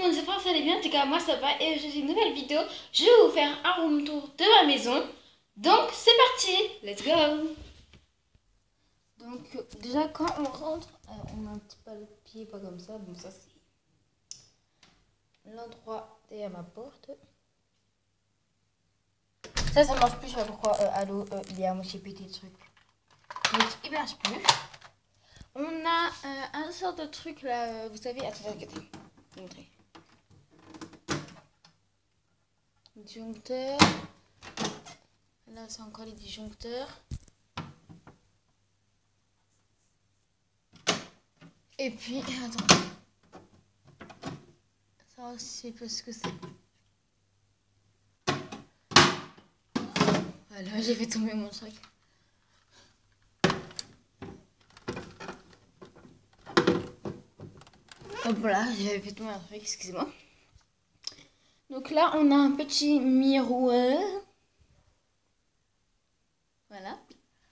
monde, j'espère que ça allez bien. En tout cas, moi ça va et j'ai une nouvelle vidéo. Je vais vous faire un room tour de ma maison. Donc, c'est parti. Let's go. Donc, déjà, quand on rentre, on a un petit pas le pied, pas comme ça. Bon, ça, c'est l'endroit derrière ma porte. Ça marche plus. Je sais pas pourquoi. Allô, il y a moitié pété le truc. Donc, il marche plus. On a un sort de truc là, vous savez. Attendez, regardez. Je vais vous montrer. Disjoncteur. Là, c'est encore les disjoncteurs. Et puis, attends. Ça aussi, parce que c'est... Voilà, j'ai fait tomber mon truc. Hop, voilà, j'avais fait tomber un truc, excusez-moi. Donc là, on a un petit miroir. Voilà.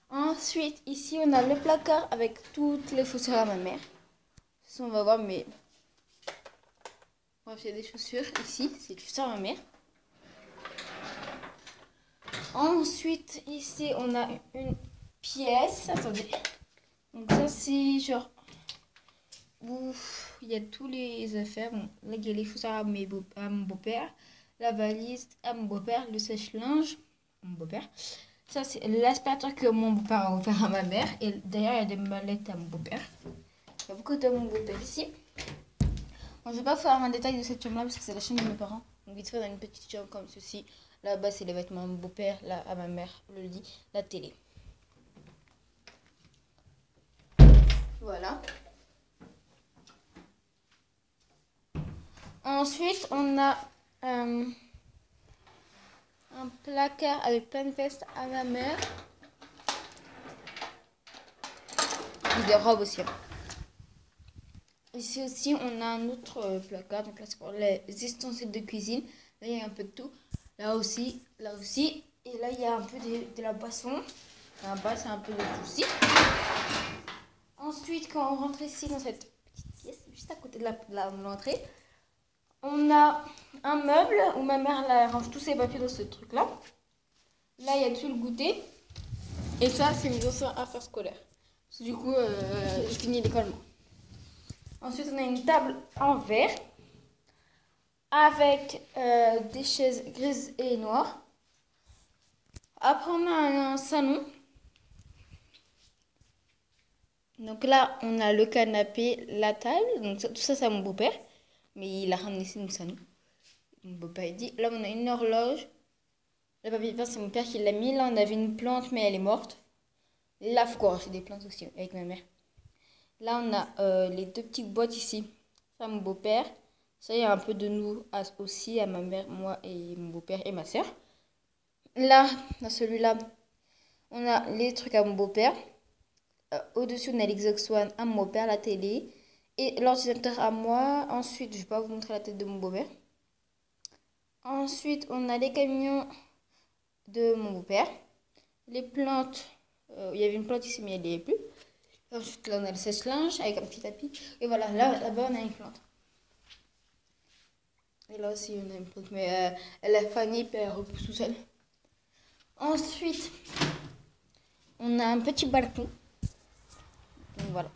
Ensuite, ici, on a le placard avec toutes les chaussures à ma mère. Ça, on va voir, mais... Bref, il y a des chaussures ici. C'est les chaussures à ma mère. Ensuite, ici, on a une pièce. Attendez. Donc ça, c'est genre... Ouf, il y a tous les affaires. Bon, là, il y a les chaussures à mon beau-père. La valise à mon beau-père. Le sèche-linge à mon beau-père. Ça, c'est l'aspirateur que mon beau-père a offert à ma mère. Et d'ailleurs, il y a des mallettes à mon beau-père. Il y a beaucoup de mon beau-père ici. Bon, je ne vais pas faire un détail de cette chambre-là parce que c'est la chambre de mes parents. Donc, vite fait, on a une petite chambre comme ceci. Là-bas, c'est les vêtements à mon beau-père. Là, à ma mère, le lit, la télé. Voilà. Ensuite, on a un placard avec plein de vestes à ma mère. Et des robes aussi. Ici aussi, on a un autre placard. Donc là, c'est pour les ustensiles de cuisine. Là, il y a un peu de tout. Là aussi, là aussi. Et là, il y a un peu de la boisson. Là-bas, c'est un peu de tout aussi. Ensuite, quand on rentre ici dans cette petite pièce, juste à côté de l'entrée, on a un meuble où ma mère là, range tous ses papiers dans ce truc-là. Là, il y a tout le goûter. Et ça, c'est mes anciens affaires scolaires. Parce que du coup, je finis l'école moi. Ensuite, on a une table en verre avec des chaises grises et noires. Après, on a un salon. Donc là, on a le canapé, la table. Donc tout ça, c'est à mon beau-père. Mais il a ramené ici, donc ça nous. Mon beau-père il dit. Là, on a une horloge. Le papier peint, c'est mon père qui l'a mis. Là, on avait une plante, mais elle est morte. Là, faut qu'on rachète des plantes aussi avec ma mère. Là, on a les deux petites boîtes ici. Ça, mon beau-père. Ça, il y a un peu de nous aussi, à ma mère, moi et mon beau-père et ma soeur. Là, dans celui-là, on a les trucs à mon beau-père. Au-dessus, on a l'Xbox One à mon beau-père, la télé. Et l'ordinateur à moi. Ensuite, je ne vais pas vous montrer la tête de mon beau-père. Ensuite, on a les camions de mon beau-père. Les plantes. Il y avait une plante ici, mais elle n'y est plus. Ensuite, là, on a le sèche-linge avec un petit tapis. Et voilà, là-bas, on a une plante. Et là aussi, on a une plante, mais elle a fané, puis elle repousse tout seul. Ensuite, on a un petit balcon. Donc voilà.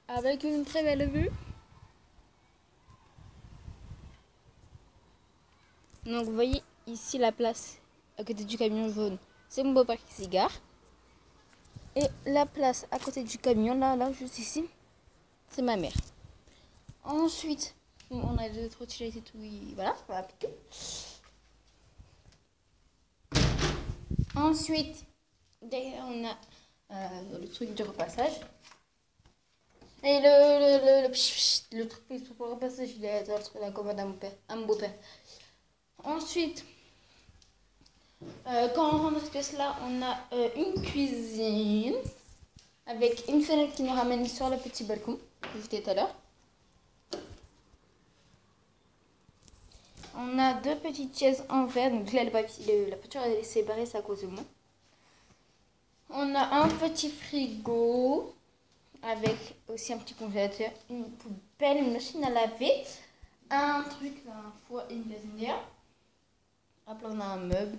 Avec une très belle vue. Donc vous voyez ici la place à côté du camion jaune. C'est mon beau-père qui s'y gare. Et la place à côté du camion, là, juste ici, c'est ma mère. Ensuite, on a deux trottinettes et tout. Voilà, on va appliquer. Ensuite, derrière, on a le truc de repassage. Et le truc pour repassage, il est dans la commode à mon beau-père. Ensuite, quand on rentre dans cette pièce-là, on a une cuisine avec une fenêtre qui nous ramène sur le petit balcon que je disais tout à l'heure. On a deux petites chaises en verre. Donc là, la peinture elle est séparée, c'est à cause de moi. On a un petit frigo avec aussi un petit congélateur, une poubelle, une machine à laver, un truc, un four et une gazinière. Hop là on a un meuble.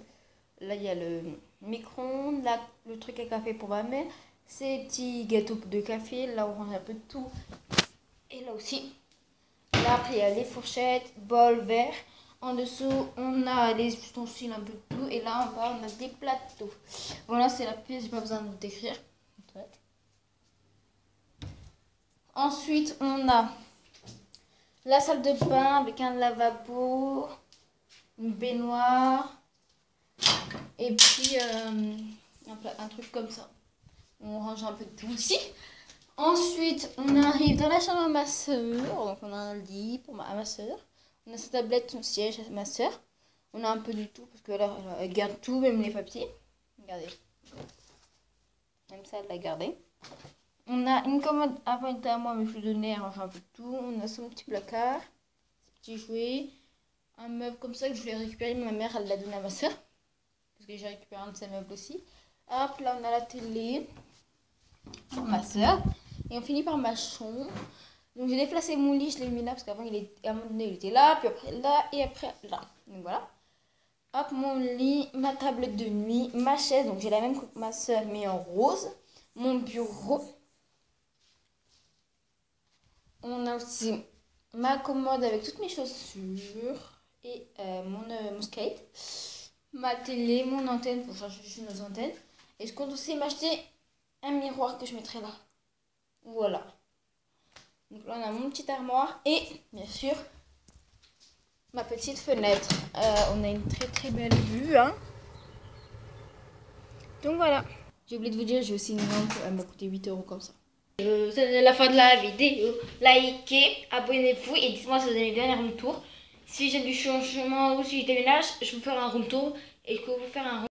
Là il y a le micro-ondes, là le truc à café pour ma mère, ces petits gâteaux de café, là on range un peu de tout. Et là aussi. Là après il y a les fourchettes, bols, verres. En dessous on a les ustensiles, un peu de tout. Et là en bas on a des plateaux. Voilà c'est la pièce, j'ai pas besoin de vous décrire. Ensuite on a la salle de bain avec un lavabo, une baignoire. Et puis un truc comme ça. On range un peu de tout ici. Ensuite, on arrive dans la chambre à ma soeur. Donc on a un lit pour ma soeur. On a sa tablette, son siège à ma soeur. On a un peu de tout parce que là, elle garde tout, même les papiers. Regardez. Même ça, elle l'a gardé. On a une commode avant à moi, mais je lui donnais, elle range un peu de tout. On a son petit placard, ses petits jouets. Un meuble comme ça que je voulais récupérer. Ma mère, elle l'a donné à ma soeur. Parce que j'ai récupéré un de ses meubles aussi. Hop, là on a la télé pour ma soeur. Et on finit par ma chambre. Donc j'ai déplacé mon lit, je l'ai mis là parce qu'avant à un moment donné il était là, puis après là et après là. Donc voilà. Hop, mon lit, ma table de nuit, ma chaise. Donc j'ai la même que ma soeur mais en rose. Mon bureau. On a aussi ma commode avec toutes mes chaussures et mon skate. Ma télé, mon antenne pour changer juste nos antennes. Et je compte aussi m'acheter un miroir que je mettrai là. Voilà. Donc là on a mon petit armoire et bien sûr ma petite fenêtre. On a une très très belle vue. Hein. Donc voilà. J'ai oublié de vous dire, j'ai aussi une lampe. Elle m'a coûté 8 € comme ça. C'est la fin de la vidéo. Likez, abonnez-vous et dites-moi si vous avez bien les room tour. Si j'ai du changement ou si j'ai des ménages, je vous ferai un room tour et je peux vous faire un